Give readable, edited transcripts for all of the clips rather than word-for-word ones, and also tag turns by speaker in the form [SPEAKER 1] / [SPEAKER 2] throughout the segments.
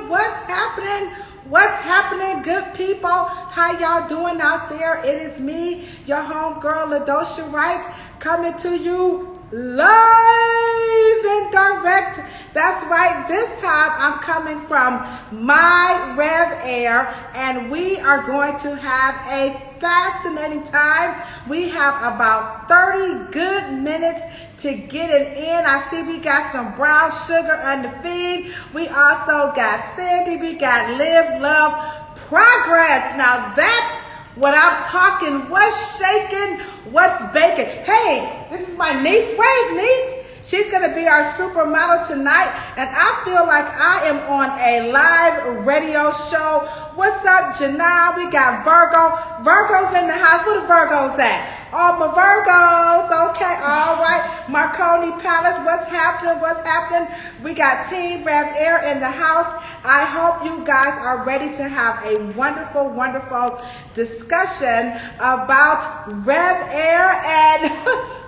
[SPEAKER 1] What's happening? What's happening, good people? How y'all doing out there? It is me, your homegirl, Ladosha Wright, coming to you live and direct. That's right, this time I'm coming from my RevAir, and we are going to have a fascinating time. We have about 30 good minutes to get it in. I see we got some brown sugar on the feed. We also got Sandy. We got Live, Love, Progress. Now that's what I'm talking. What's shaking? What's baking? Hey, this is my niece. Wave, niece. She's going to be our supermodel tonight, and I feel like I am on a live radio show. What's up, Janelle? We got Virgo. Virgo's in the house. Where the Virgo's at? Oh, my Virgos. Okay, all right. Marconi Palace, what's happening? What's happening? We got Team RevAir in the house. I hope you guys are ready to have a wonderful, wonderful discussion about RevAir and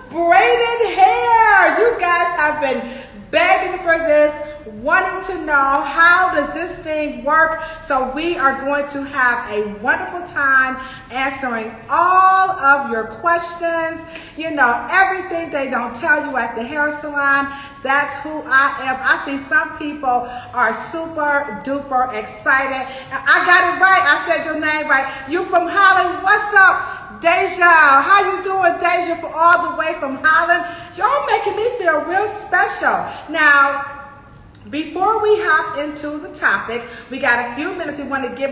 [SPEAKER 1] braided hair. You guys have been begging for this, wanting to know how does this thing work. So we are going to have a wonderful time answering all of your questions. You know, everything they don't tell you at the hair salon, that's who I am. I see some people are super duper excited. I got it right. I said your name right. You from Holland. What's up, Deja? How you doing, Deja, for all the way from Holland? Y'all making me feel real special. Now, before we hop into the topic, we got a few minutes. We want to give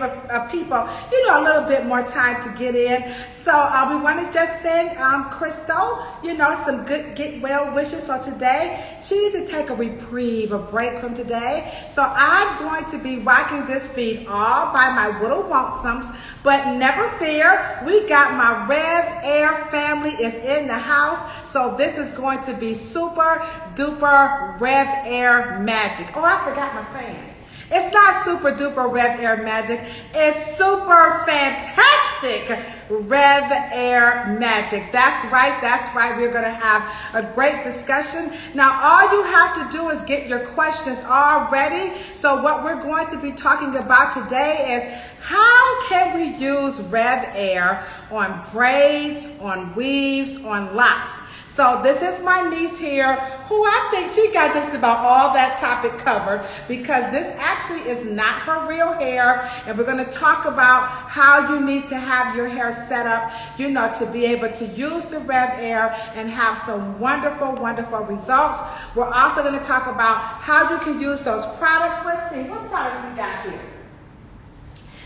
[SPEAKER 1] people, you know, a little bit more time to get in. So we want to just send Crystal, you know, some good get well wishes. So today, she needs to take a reprieve, a break from today. So I'm going to be rocking this feed all by my little lonesomes. But never fear, we got my RevAir family is in the house. So this is going to be super duper RevAir magic. Oh, I forgot my saying. It's not super duper RevAir magic. It's super fantastic RevAir magic. That's right. That's right. We're going to have a great discussion. Now, all you have to do is get your questions all ready. So what we're going to be talking about today is how can we use RevAir on braids, on weaves, on locks? So this is my niece here, who I think she got just about all that topic covered, because this actually is not her real hair. And we're going to talk about how you need to have your hair set up, you know, to be able to use the RevAir and have some wonderful, wonderful results. We're also going to talk about how you can use those products. Let's see, what products we got here?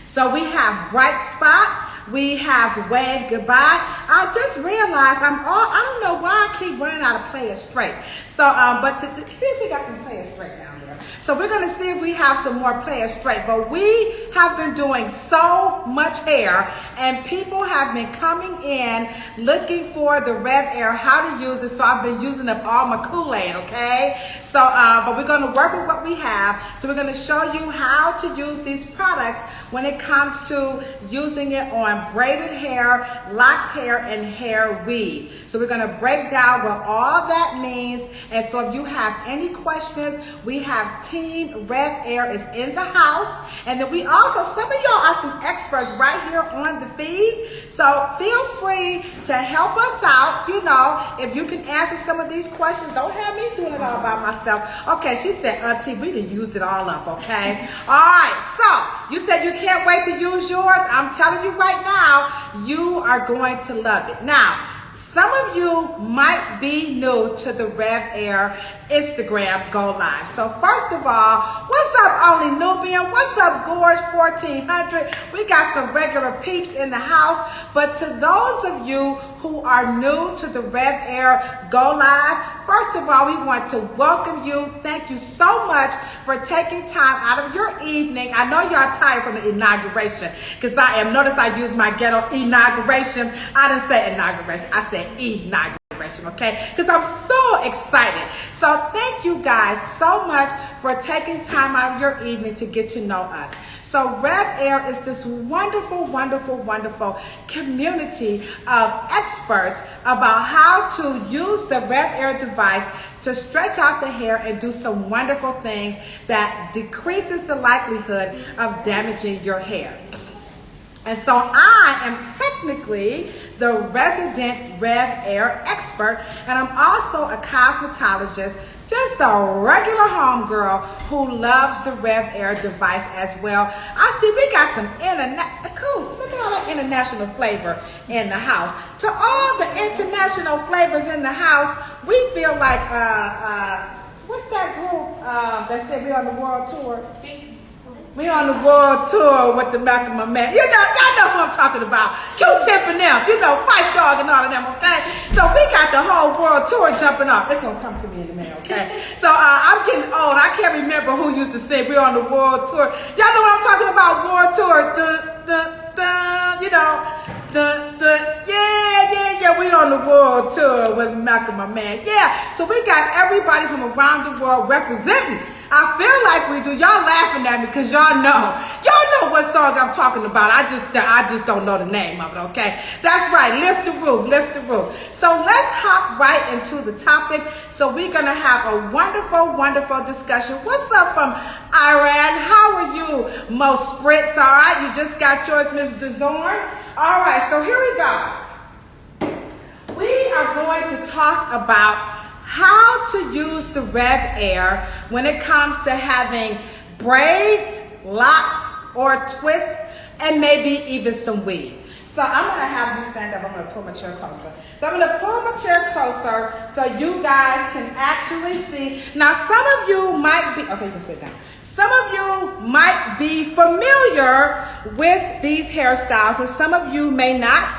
[SPEAKER 1] So we have Bright Spot. We have Wave Goodbye. I just realized I don't know why I keep running out of Play It Straight. So, but to see if we got some Play It Straight down there. So we're going to see if we have some more Play It Straight. But we have been doing so much hair, and people have been coming in looking for the RevAir, how to use it. So I've been using up all my Kool-Aid, okay? So, but we're going to work with what we have. So we're going to show you how to use these products when it comes to using it on braided hair, locked hair, and hair weave. So we're going to break down what all that means. And so if you have any questions, we have Team RevAir is in the house. And then we also, some of y'all are some experts right here on the feed. So feel free to help us out. You know, if you can answer some of these questions, don't have me doing it all by myself. Okay, she said, Auntie, we done used it all up, okay? All right, so you said you can't wait to use yours. I'm telling you right now, you are going to love it. Now, some of you might be new to the RevAir Instagram Go Live. So first of all, what's up, Only Nubian? What's up, Gorge 1400? We got some regular peeps in the house. But to those of you who are new to the RevAir Go Live, first of all, we want to welcome you. Thank you so much for taking time out of your evening. I know y'all tired from the inauguration, because notice I used my ghetto inauguration. I didn't say inauguration, I said inauguration, okay? Because I'm so excited. So thank you guys so much for taking time out of your evening to get to know us. So RevAir is this wonderful, wonderful, wonderful community of experts about how to use the RevAir device to stretch out the hair and do some wonderful things that decreases the likelihood of damaging your hair. And so I am technically the resident RevAir expert, and I'm also a cosmetologist, just a regular homegirl who loves the RevAir device as well. I see we got some look at all that international flavor in the house. To all the international flavors in the house, we feel like, what's that group that said we're on the world tour? We on the world tour with the Malcolm Man. Y'all know who I'm talking about. Q-Tip and them, Fight Dog and all of them, okay? So we got the whole world tour jumping off. It's gonna come to me in a minute, okay? So I'm getting old. I can't remember who used to say we're on the world tour. Y'all know what I'm talking about? World tour. Yeah, we on the world tour with Malcolm Man. Yeah, so we got everybody from around the world representing. I feel like we do. Y'all laughing at me because y'all know what song I'm talking about. I just don't know the name of it, okay? That's right. Lift the roof, lift the roof. So let's hop right into the topic. So we're going to have a wonderful, wonderful discussion. What's up from Iran? How are you, Mo Spritz? All right, you just got yours, Miss DeZorn. All right, so here we go. We are going to talk about how to use the RevAir when it comes to having braids, locks, or twists, and maybe even some weave. So I'm going to have you stand up. I'm going to pull my chair closer. So I'm going to pull my chair closer so you guys can actually see. Now, some of you might be, okay, you can sit down. Some of you might be familiar with these hairstyles, and some of you may not.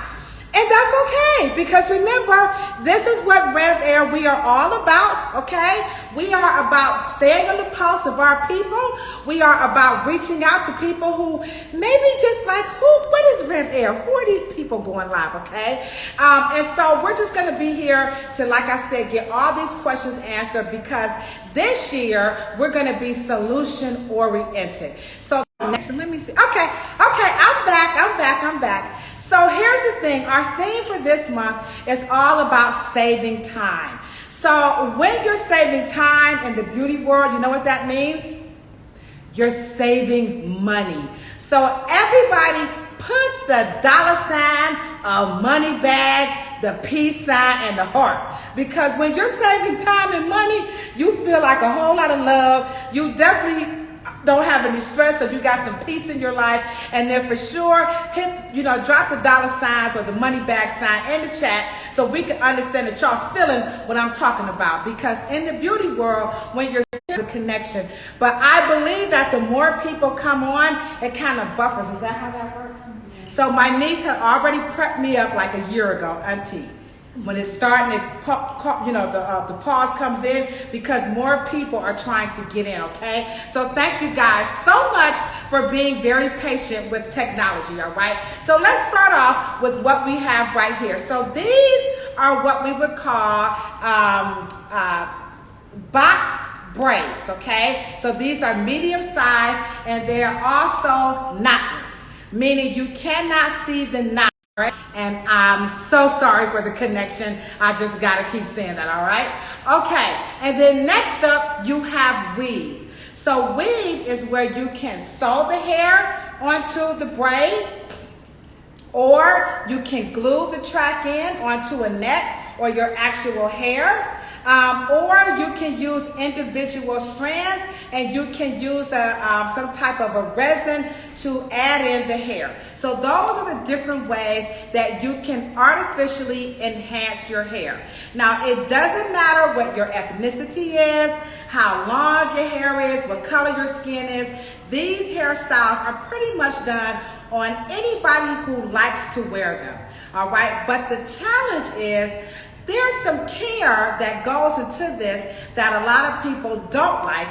[SPEAKER 1] And that's okay, because remember, this is what RevAir we are all about, okay? We are about staying on the pulse of our people. We are about reaching out to people who maybe just like, what is RevAir? Who are these people going live, okay? And so we're just gonna be here to, like I said, get all these questions answered, because this year, we're gonna be solution oriented. So next, let me see. Okay, I'm back. So here's the thing, our theme for this month is all about saving time. So when you're saving time in the beauty world, you know what that means? You're saving money. So everybody put the dollar sign, a money bag, the peace sign, and the heart. Because when you're saving time and money, you feel like a whole lot of love. You definitely don't have any stress, so you got some peace in your life. And then for sure, drop the dollar signs or the money bag sign in the chat so we can understand that y'all feeling what I'm talking about. Because in the beauty world, when you're the connection, but I believe that the more people come on, it kind of buffers. Is that how that works? So my niece had already prepped me up like a year ago, Auntie. When it's starting to, the pause comes in because more people are trying to get in, okay? So thank you guys so much for being very patient with technology, all right? So let's start off with what we have right here. So these are what we would call box braids, okay? So these are medium size and they're also knotless, meaning you cannot see the knot. Right? And I'm so sorry for the connection. I just gotta keep saying that, all right? Okay, and then next up, you have weave. So weave is where you can sew the hair onto the braid, or you can glue the track in onto a net or your actual hair. Or you can use individual strands, and you can use some type of a resin to add in the hair. So those are the different ways that you can artificially enhance your hair. Now, it doesn't matter what your ethnicity is, how long your hair is, what color your skin is. These hairstyles are pretty much done on anybody who likes to wear them, all right? But the challenge is, there's some care that goes into this that a lot of people don't like,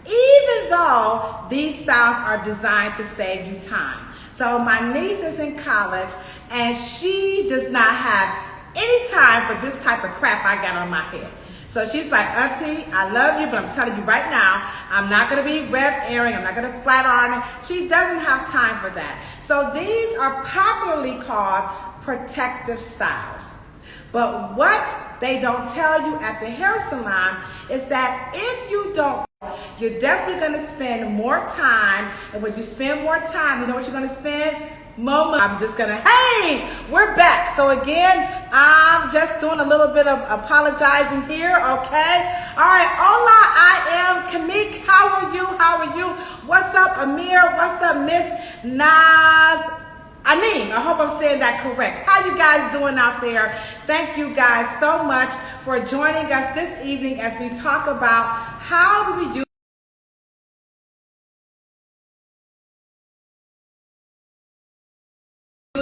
[SPEAKER 1] even though these styles are designed to save you time. So my niece is in college and she does not have any time for this type of crap I got on my head. So she's like, Auntie, I love you, but I'm telling you right now, I'm not gonna be RevAiring, I'm not gonna flat iron it. She doesn't have time for that. So these are popularly called protective styles. But what they don't tell you at the hair salon is that if you don't, you're definitely going to spend more time. And when you spend more time, you know what you're going to spend? More money. I'm just going to, hey, we're back. So again, I'm just doing a little bit of apologizing here, okay? All right, hola, I am Kamik. How are you? How are you? What's up, Amir? What's up, Miss Naz? Anim, I hope I'm saying that correct. How you guys doing out there? Thank you guys so much for joining us this evening as we talk about how do we use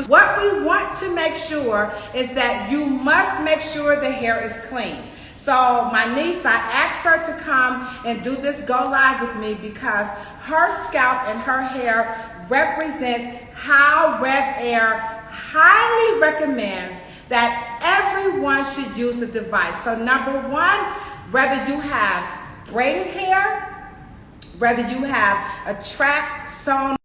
[SPEAKER 1] what we want to make sure is that you must make sure the hair is clean. So my niece, I asked her to come and do this go live with me because her scalp and her hair represents how RevAir highly recommends that everyone should use the device. So number one, whether you have braided hair, whether you have a track sewn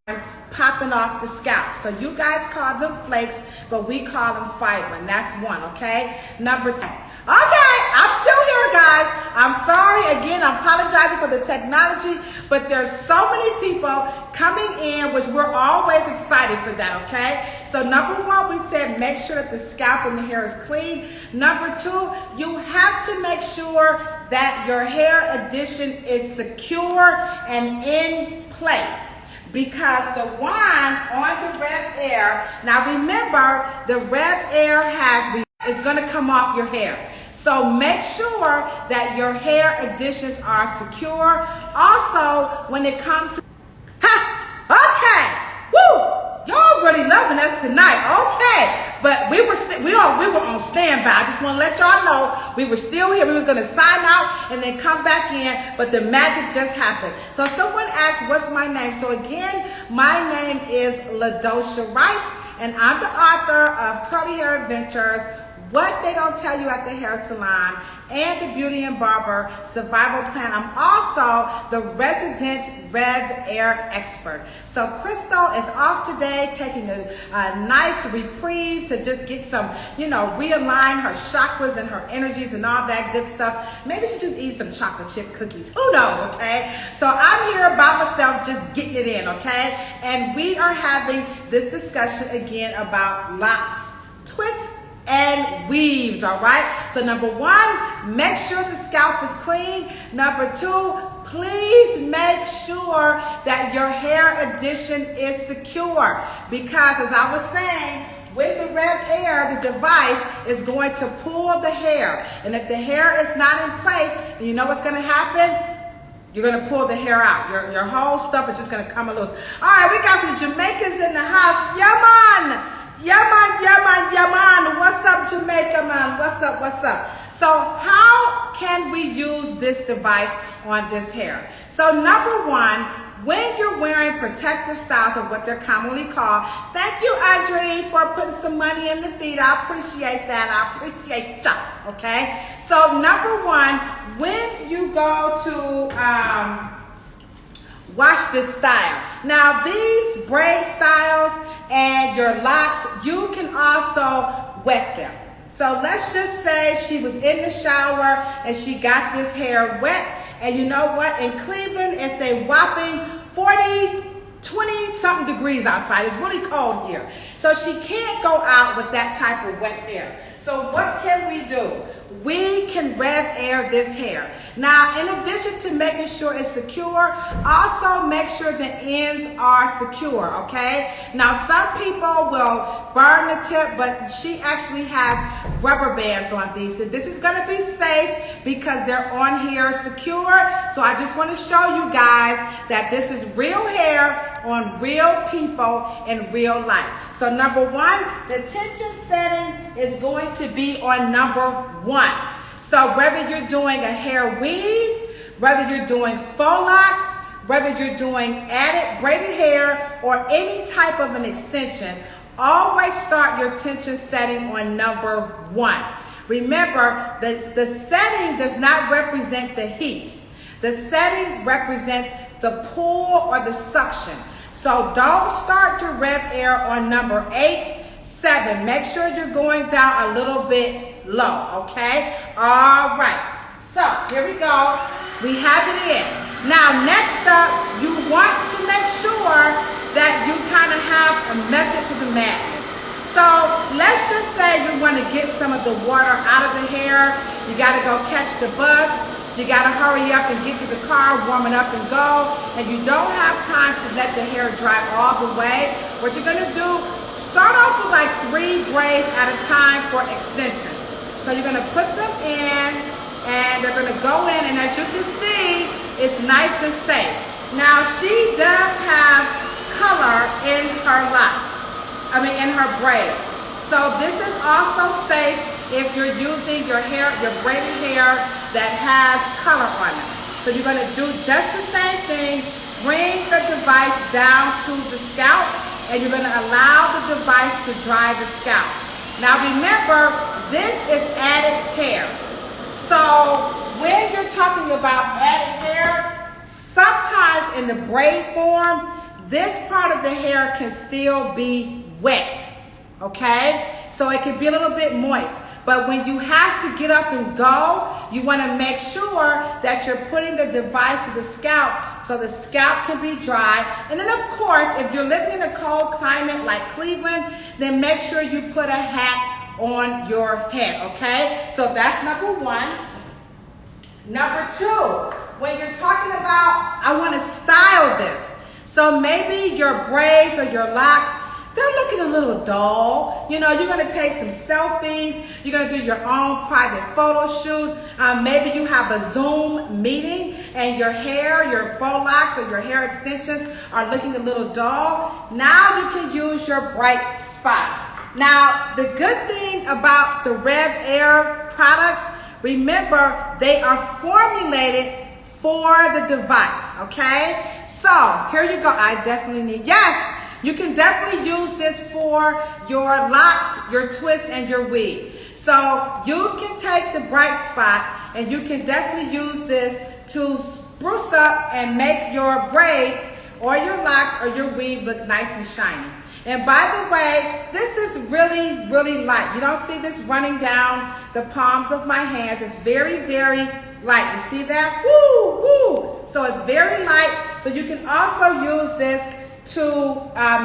[SPEAKER 1] popping off the scalp. So you guys call them flakes, but we call them fiber. That's one, okay? Number two. Okay, I'm still here, guys. I'm sorry. Again, I'm apologizing for the technology, but there's so many people coming in, which we're always excited for that, okay? So number one, we said make sure that the scalp and the hair is clean. Number two, you have to make sure that your hair addition is secure and in place. Because the wand on the RevAir, now remember, the RevAir is going to come off your hair. So make sure that your hair additions are secure. Also, when it comes to, okay, woo, y'all really loving us tonight, okay. But we were on standby. I just want to let y'all know we were still here. We was going to sign out and then come back in, but the magic just happened. So someone asked, what's my name? So again, my name is Ladosha Wright, and I'm the author of Curly Hair Adventures, What They Don't Tell You at the Hair Salon, and the Beauty and Barber Survival Plan. I'm also the resident RevAir expert. So Crystal is off today, taking a nice reprieve to just get some, realign her chakras and her energies and all that good stuff. Maybe she just eat some chocolate chip cookies. Who knows, okay? So I'm here by myself just getting it in, okay? And we are having this discussion again about locks, twists, and weaves, all right? So number one, make sure the scalp is clean. Number two, please make sure that your hair addition is secure. Because as I was saying, with the RevAir, the device is going to pull the hair. And if the hair is not in place, then you know what's going to happen? You're going to pull the hair out. Your whole stuff is just going to come loose. All right, we got some Jamaicans in the house. Yeah, man. Yeah, man. What's up, Jamaica, man? What's up? So how can we use this device on this hair? So number one, when you're wearing protective styles, or what they're commonly called, thank you, Andre, for putting some money in the feed. I appreciate that. I appreciate ya, okay? So number one, when you go to wash this style. Now these braid styles and your locks, you can also wet them. So let's just say she was in the shower and she got this hair wet, and you know what? In Cleveland, it's a whopping 20 something degrees outside. It's really cold here. So she can't go out with that type of wet hair. So what can we do? We can RevAir this hair. Now, in addition to making sure it's secure, also make sure the ends are secure, okay? Now, some people will burn the tip, but she actually has rubber bands on these. So this is gonna be safe because they're on here secure. So I just wanna show you guys that this is real hair on real people in real life. So number one, the tension setting is going to be on number one. So whether you're doing a hair weave, whether you're doing faux locks, whether you're doing added braided hair or any type of an extension, always start your tension setting on number one. Remember, the setting does not represent the heat. The setting represents the pull or the suction. So don't start your RevAir on number 8, 7. Make sure you're going down a little bit low, okay? All right, so here we go. We have it in. Now, next up, you want to make sure that you kind of have a method to the madness. So let's just say you want to get some of the water out of the hair. You got to go catch the bus. You got to hurry up and get to the car, warm it up and go. And you don't have time to let the hair dry all the way. What you're going to do, start off with like 3 braids at a time for extension. So you're going to put them in and they're going to go in. And as you can see, it's nice and safe. Now she does have color in her locks. In her braids. So this is also safe if you're using your hair, your braided hair that has color on it. So you're going to do just the same thing. Bring the device down to the scalp and you're going to allow the device to dry the scalp. Now remember, this is added hair. So when you're talking about added hair, sometimes in the braid form, this part of the hair can still be wet, okay? So it can be a little bit moist. But when you have to get up and go, you want to make sure that you're putting the device to the scalp so the scalp can be dry. And then of course, if you're living in a cold climate like Cleveland, then make sure you put a hat on your head, okay? So that's number 1. Number 2, when you're talking about, I want to style this. So maybe your braids or your locks, they're looking a little dull. You know, you're going to take some selfies. You're going to do your own private photo shoot. Maybe you have a Zoom meeting and your hair, your faux locks or your hair extensions are looking a little dull. Now you can use your bright spot. Now, the good thing about the RevAir products, remember, they are formulated for the device, okay? So here you go. I definitely need, yes, you can definitely use this for your locks, your twists, and your weave. So you can take the bright spot and you can definitely use this to spruce up and make your braids or your locks or your weave look nice and shiny. And by the way, this is really, really light. You don't see this running down the palms of my hands. It's very, very light. You see that? Woo, woo. So it's very light. So you can also use this to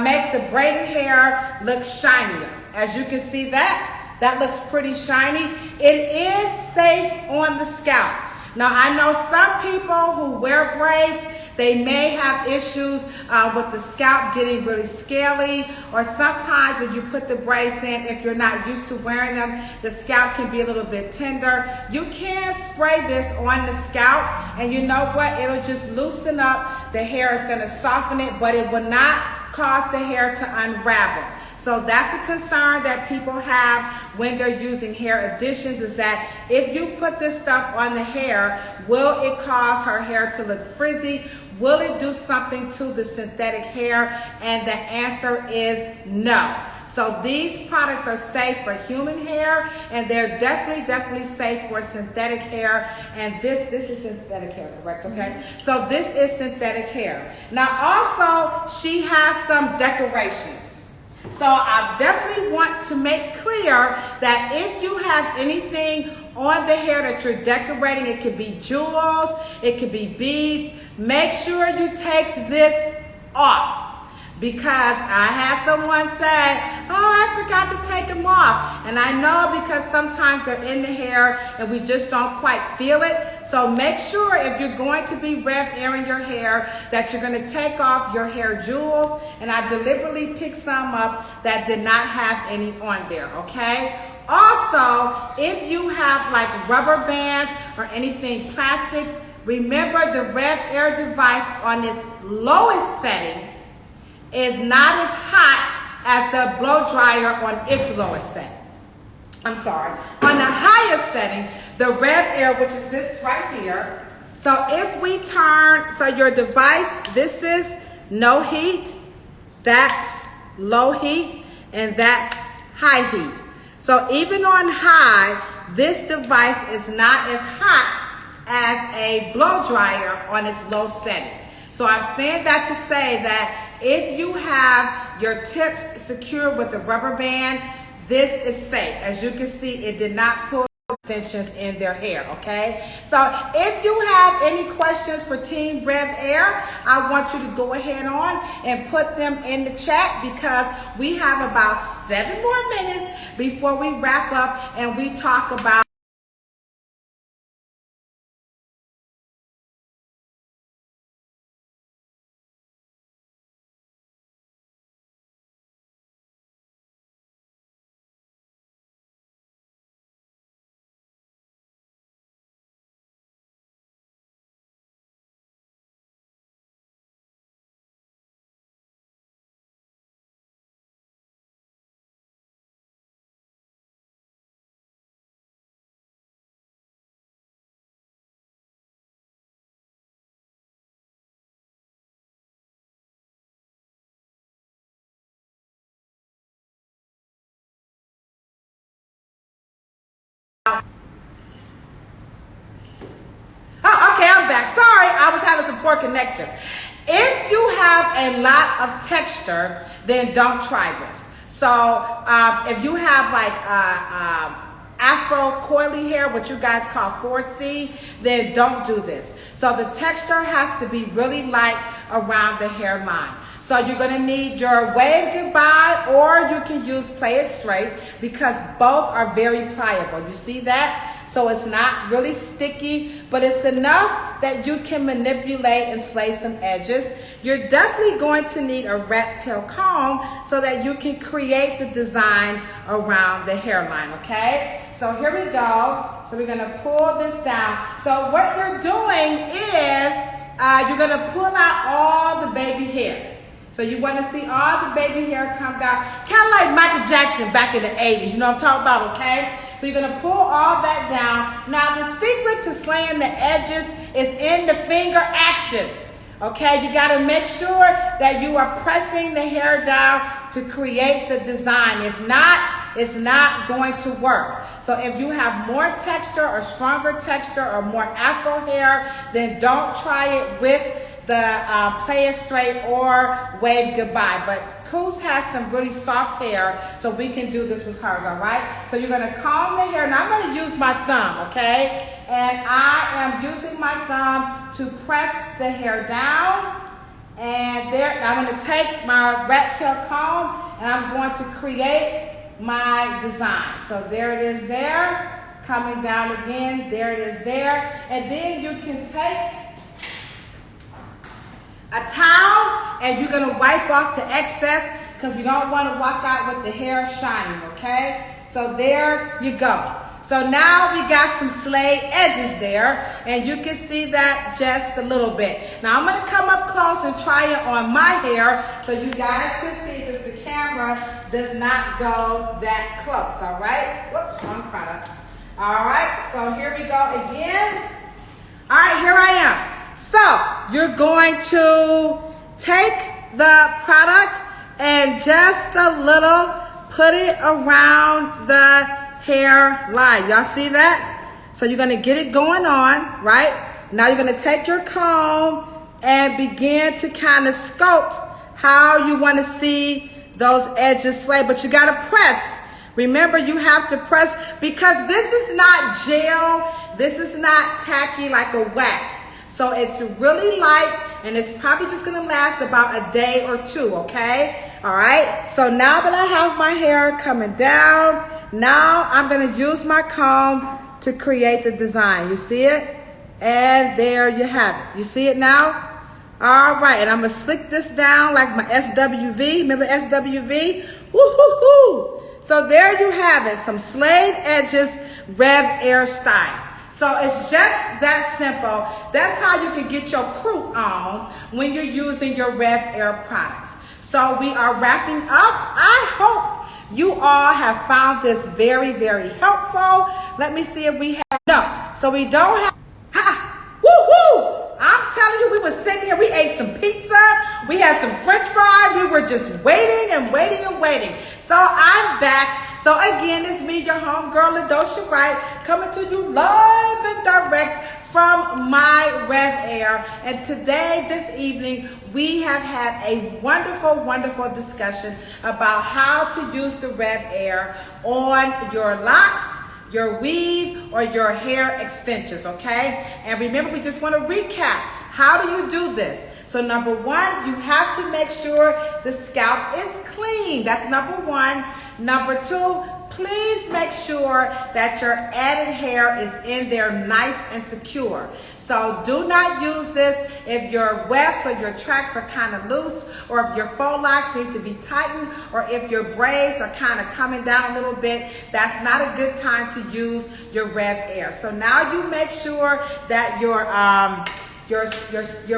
[SPEAKER 1] make the braided hair look shinier. As you can see that looks pretty shiny. It is safe on the scalp. Now I know some people who wear braids, they may have issues with the scalp getting really scaly, or sometimes when you put the braids in, if you're not used to wearing them, the scalp can be a little bit tender. You can spray this on the scalp, and you know what? It'll just loosen up. The hair is going to soften it, but it will not cause the hair to unravel. So that's a concern that people have when they're using hair additions, is that if you put this stuff on the hair, will it cause her hair to look frizzy? Will it do something to the synthetic hair? And the answer is no. So these products are safe for human hair, and they're definitely safe for synthetic hair. And this is synthetic hair, correct? Okay. So this is synthetic hair. Now also, she has some decorations. So I definitely want to make clear that if you have anything on the hair that you're decorating, it could be jewels, it could be beads, make sure you take this off. Because I had someone say, oh, I forgot to take them off. And I know, because sometimes they're in the hair and we just don't quite feel it. So make sure if you're going to be RevAiring your hair that you're going to take off your hair jewels. And I deliberately picked some up that did not have any on there, okay? Also, if you have like rubber bands or anything plastic, remember the RevAir device on its lowest setting is not as hot as the blow dryer on its lowest setting. I'm sorry. On the highest setting, the RevAir, which is this right here. So if we turn, so your device, this is no heat, that's low heat, and that's high heat. So even on high, this device is not as hot as a blow dryer on its low setting. So I'm saying that to say that if you have your tips secured with a rubber band, this is safe. As you can see, it did not pull extensions in their hair, okay? So if you have any questions for Team RevAir, I want you to go ahead on and put them in the chat, because we have about 7 more minutes before we wrap up and we talk about Oh, okay, I'm back. Sorry, I was having some poor connection. If you have a lot of texture, then don't try this. So if you have like Afro coily hair, what you guys call 4C, then don't do this. So the texture has to be really light around the hairline. So you're going to need your wave goodbye, or you can use play it straight, because both are very pliable. You see that? So it's not really sticky, but it's enough that you can manipulate and slay some edges. You're definitely going to need a rat tail comb so that you can create the design around the hairline, okay? So here we go. So we're gonna pull this down. So what you're doing is you're gonna pull out all the baby hair. So you want to see all the baby hair come down, kind of like Michael Jackson back in the 80s. You know what I'm talking about, okay? So you're going to pull all that down. Now the secret to slaying the edges is in the finger action, okay? You got to make sure that you are pressing the hair down to create the design. If not, it's not going to work. So if you have more texture or stronger texture or more afro hair, then don't try it with the play it straight or wave goodbye. But Coos has some really soft hair, so we can do this with hers, all right? So you're gonna comb the hair. Now I'm gonna use my thumb, okay? And I am using my thumb to press the hair down. And there, I'm gonna take my rat tail comb and I'm going to create my design. So there it is there, coming down again, there it is there. And then you can take a towel and you're gonna wipe off the excess, because we don't want to walk out with the hair shining, okay? So there you go. So now we got some slayed edges there, and you can see that just a little bit. Now I'm gonna come up close and try it on my hair so you guys can see, since the camera does not go that close, all right? Whoops, wrong product. All right, so here we go again. All right, here I am. So you're going to take the product and just a little put it around the hairline. Y'all see that? So you're going to get it going on, right? Now you're going to take your comb and begin to kind of sculpt how you want to see those edges slay. But you got to press. Remember, you have to press, because this is not gel. This is not tacky like a wax. So it's really light, and it's probably just gonna last about a day or two, okay? All right, so now that I have my hair coming down, now I'm gonna use my comb to create the design. You see it? And there you have it. You see it now? All right, and I'm gonna slick this down like my SWV. Remember SWV? Woo-hoo-hoo! So there you have it, some slayed edges, RevAir style. So it's just that simple. That's how you can get your crew on when you're using your RevAir products. So we are wrapping up. I hope you all have found this very, very helpful. Let me see if we have, no. So we don't have, woo-hoo! I'm telling you, we were sitting here, we ate some pizza, we had some french fries, we were just waiting and waiting and waiting. So I'm back. So again, it's me, your homegirl, Ladosha Wright, coming to you live and direct from my RevAir. And today, this evening, we have had a wonderful, wonderful discussion about how to use the RevAir on your locks, your weave, or your hair extensions, okay? And remember, we just want to recap. How do you do this? So number one, you have to make sure the scalp is clean. That's number one. Number two, please make sure that your added hair is in there nice and secure. So do not use this if your wefts or your tracks are kind of loose, or if your faux locks need to be tightened, or if your braids are kind of coming down a little bit. That's not a good time to use your RevAir. So now you make sure that your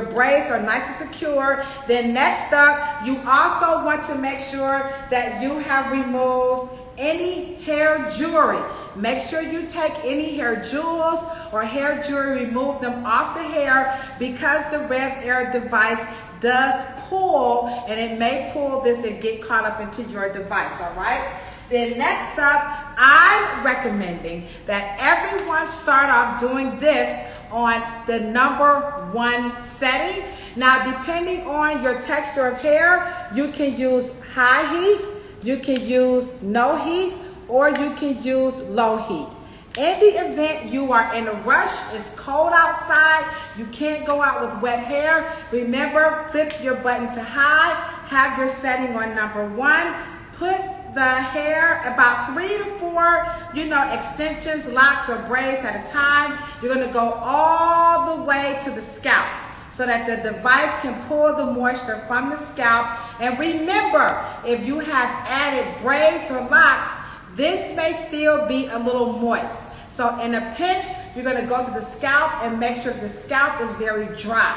[SPEAKER 1] braids are nice and secure. Then next up, you also want to make sure that you have removed any hair jewelry. Make sure you take any hair jewels or hair jewelry, remove them off the hair, because the RevAir device does pull, and it may pull this and get caught up into your device, all right? Then next up, I'm recommending that everyone start off doing this on the number one setting. Now, depending on your texture of hair, you can use high heat, you can use no heat, or you can use low heat. In the event you are in a rush, it's cold outside, you can't go out with wet hair, remember, flip your button to high, have your setting on number one, put the hair about 3 to 4, extensions, locks, or braids at a time. You're gonna go all the way to the scalp so that the device can pull the moisture from the scalp. And remember, if you have added braids or locks, this may still be a little moist. So in a pinch, you're gonna go to the scalp and make sure the scalp is very dry.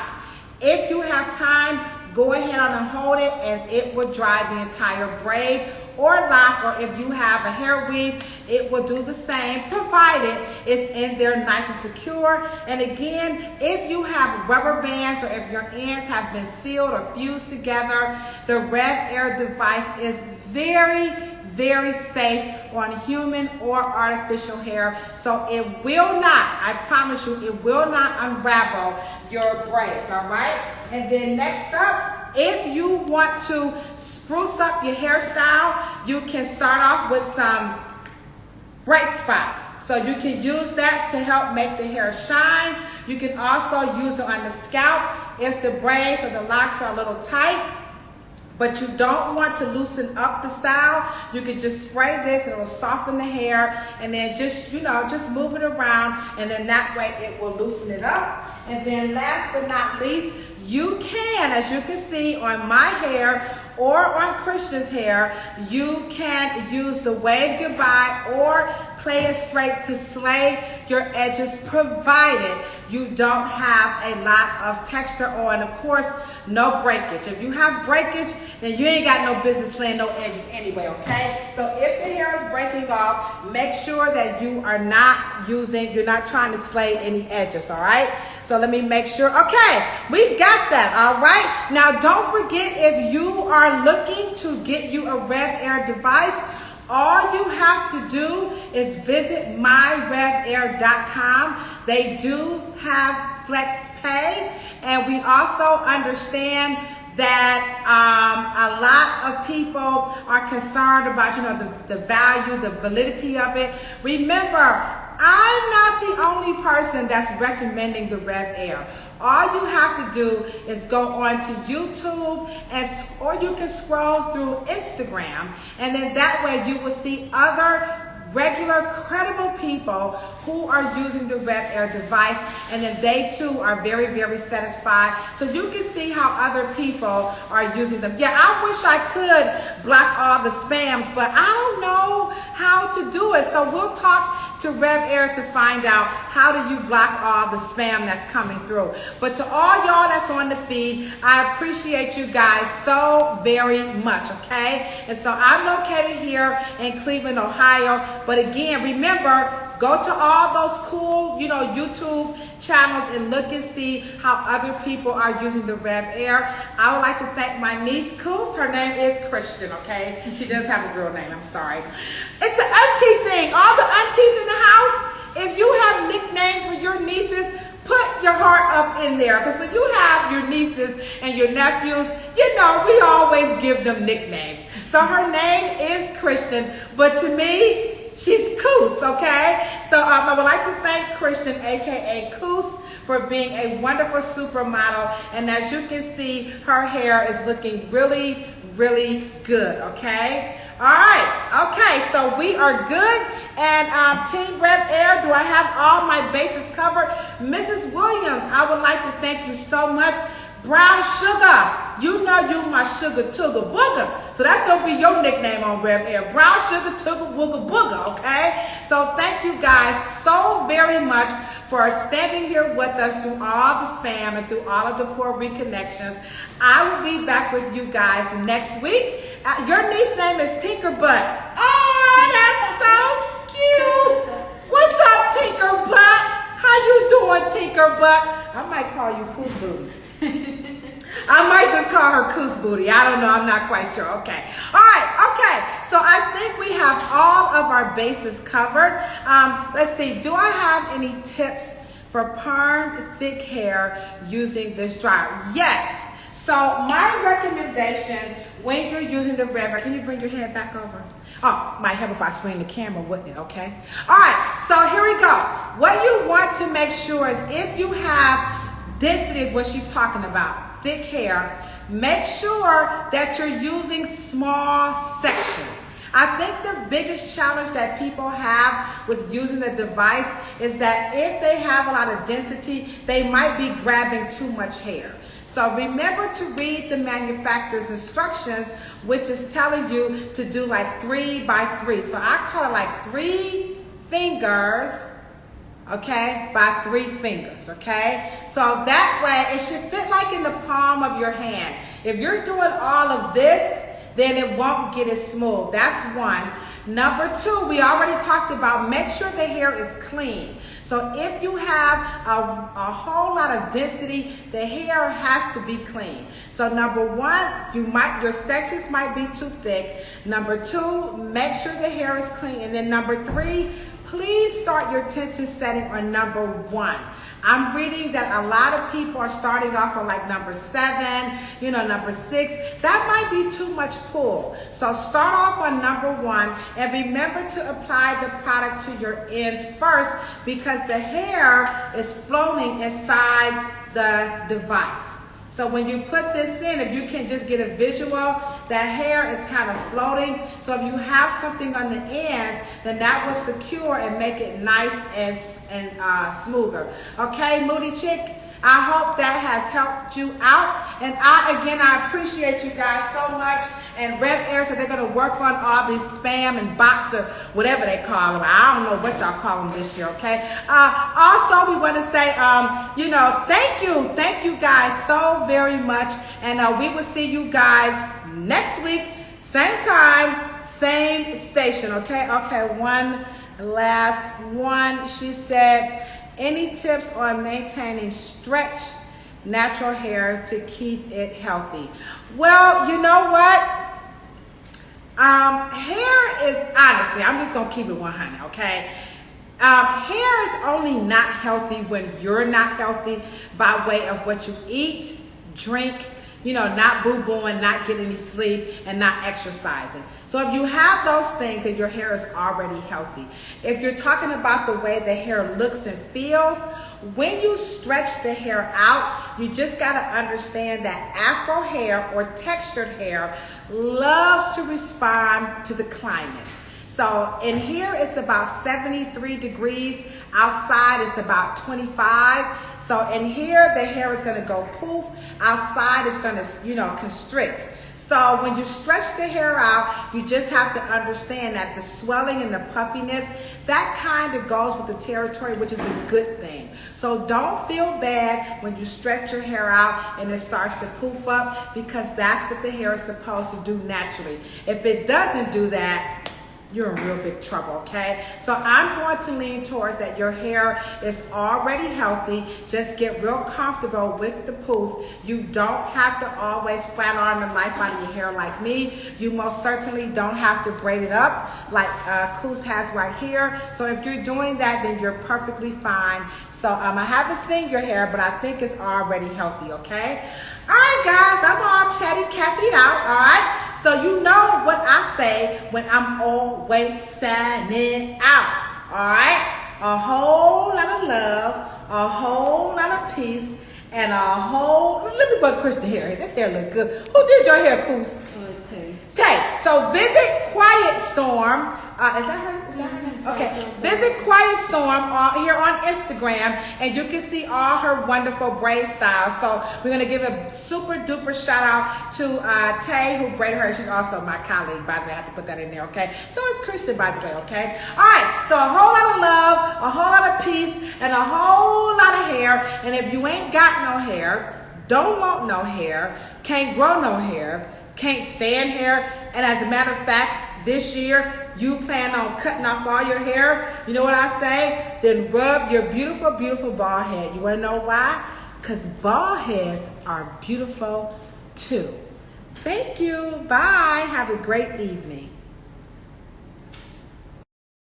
[SPEAKER 1] If you have time, go ahead on and hold it, and it will dry the entire braid or lock, or if you have a hair weave, it will do the same, provided it's in there nice and secure. And again, if you have rubber bands or if your ends have been sealed or fused together, the RevAir device is very, very safe on human or artificial hair. So it will not, I promise you, it will not unravel your braids, all right? And then next up, if you want to spruce up your hairstyle, you can start off with some Bright Spot. So you can use that to help make the hair shine. You can also use it on the scalp if the braids or the locks are a little tight, but you don't want to loosen up the style. You can just spray this and it will soften the hair, and then just move it around, and then that way it will loosen it up. And then last but not least, you can, as you can see on my hair or on Christian's hair, you can use the wave goodbye or play it straight to slay your edges, provided you don't have a lot of texture, or, and of course, no breakage. If you have breakage, then you ain't got no business slaying no edges anyway, okay? So if the hair is breaking off, make sure that you're not trying to slay any edges, all right? So let me make sure. Okay, we've got that, all right? Now, don't forget, if you are looking to get you a RevAir device, all you have to do is visit myrevair.com. They do have flex pay, and we also understand that a lot of people are concerned about, the value, the validity of it. Remember, I'm not the only person that's recommending the RevAir. All you have to do is go on to YouTube, or you can scroll through Instagram, and then that way you will see other regular, credible people who are using the RevAir device, and then they too are very, very satisfied. So you can see how other people are using them. Yeah, I wish I could block all the spams, but I don't know how to do it. So we'll talk to RevAir to find out how do you block all the spam that's coming through. But to all y'all that's on the feed, I appreciate you guys so very much, okay? And so I'm located here in Cleveland, Ohio. But again, remember, go to all those cool, YouTube channels and look and see how other people are using the RevAir. I would like to thank my niece, Coos. Her name is Christian, okay? She does have a real name, I'm sorry. It's the auntie thing. All the aunties in the house, if you have nicknames for your nieces, put your heart up in there, because when you have your nieces and your nephews, you know, we always give them nicknames. So her name is Christian, but to me, she's Coos, okay? So I would like to thank Christian, aka Coos, for being a wonderful supermodel. And as you can see, her hair is looking really, really good, okay? All right, okay, so we are good. And Team RevAir, do I have all my bases covered? Mrs. Williams, I would like to thank you so much. Brown Sugar, you know you my sugar tooger booger. So that's going to be your nickname on RevAir. Brown Sugar Tooger Wooger Booger, okay? So thank you guys so very much for standing here with us through all the spam and through all of the poor reconnections. I will be back with you guys next week. Your niece's name is Tinkerbutt. Oh, that's so cute. What's up, Tinkerbutt? How you doing, Tinkerbutt? I might call you Coos Booty. I might just call her Coos Booty. I don't know. I'm not quite sure. Okay. All right. Okay. So I think we have all of our bases covered. Let's see. Do I have any tips for perm thick hair using this dryer? Yes. So my recommendation when you're using the RevAir, can you bring your head back over? Oh, might help if I swing the camera, wouldn't it? Okay. All right. So here we go. What you want to make sure is if you have density is what she's talking about, thick hair, make sure that you're using small sections. I think the biggest challenge that people have with using the device is that if they have a lot of density, they might be grabbing too much hair. So remember to read the manufacturer's instructions, which is telling you to do like 3 by 3. So I call it like 3 fingers, okay, by 3 fingers, okay? So that way, it should fit like in the palm of your hand. If you're doing all of this, then it won't get as smooth. That's one. Number 2, we already talked about, make sure the hair is clean. So if you have a whole lot of density, the hair has to be clean. So number 1, your sections might be too thick. Number 2, make sure the hair is clean. And then number 3, please start your tension setting on number 1. I'm reading that a lot of people are starting off on like number 7, number 6. That might be too much pull. So start off on number 1 and remember to apply the product to your ends first because the hair is floating inside the device. So when you put this in, if you can just get a visual, that hair is kind of floating. So if you have something on the ends, then that will secure and make it nice and smoother. Okay, Moody Chick? I hope that has helped you out. And I appreciate you guys so much. And RevAir said they're going to work on all these spam and bots or whatever they call them. I don't know what y'all call them this year, okay? Also, we want to say, thank you guys so very much. And we will see you guys next week, same time, same station, okay? Okay, one last one. She said, any tips on maintaining stretch natural hair to keep it healthy? Well, you know what? Hair is, honestly, I'm just going to keep it 100, okay? Hair is only not healthy when you're not healthy by way of what you eat, drink, not boo-booing, not getting any sleep, and not exercising. So if you have those things, then your hair is already healthy. If you're talking about the way the hair looks and feels, when you stretch the hair out, you just got to understand that afro hair or textured hair loves to respond to the climate. So in here it's about 73 degrees. Outside it's about 25. So in here the hair is going to go poof. Outside it's going to, constrict. So when you stretch the hair out, you just have to understand that the swelling and the puffiness, that kind of goes with the territory, which is a good thing. So don't feel bad when you stretch your hair out and it starts to poof up because that's what the hair is supposed to do naturally. If it doesn't do that, you're in real big trouble, okay? So I'm going to lean towards that your hair is already healthy. Just get real comfortable with the poof. You don't have to always flat iron the life out of your hair like me. You most certainly don't have to braid it up like Coos has right here. So if you're doing that, then you're perfectly fine. So I haven't seen your hair, but I think it's already healthy, okay? All right, guys, I'm all chatty Cathy'd out, all right? So you know what I say when I'm always signing out, all right? A whole lot of love, a whole lot of peace, and a whole, let me put Christian hair. This hair look good. Who did your hair, Coos? Tay. So visit Quiet Storm. Is that her? Is that her name? Okay. Visit Quiet Storm here on Instagram, and you can see all her wonderful braid styles. So we're gonna give a super duper shout out to Tay, who braided her. She's also my colleague, by the way. I have to put that in there, okay? So it's Kristen, by the way, okay? All right. So a whole lot of love, a whole lot of peace, and a whole lot of hair. And if you ain't got no hair, don't want no hair, can't grow no hair, can't stand hair, and as a matter of fact, this year you plan on cutting off all your hair, you know what I say? Then rub your beautiful, beautiful bald head. You want to know why? Because bald heads are beautiful too. Thank you. Bye. Have a great evening.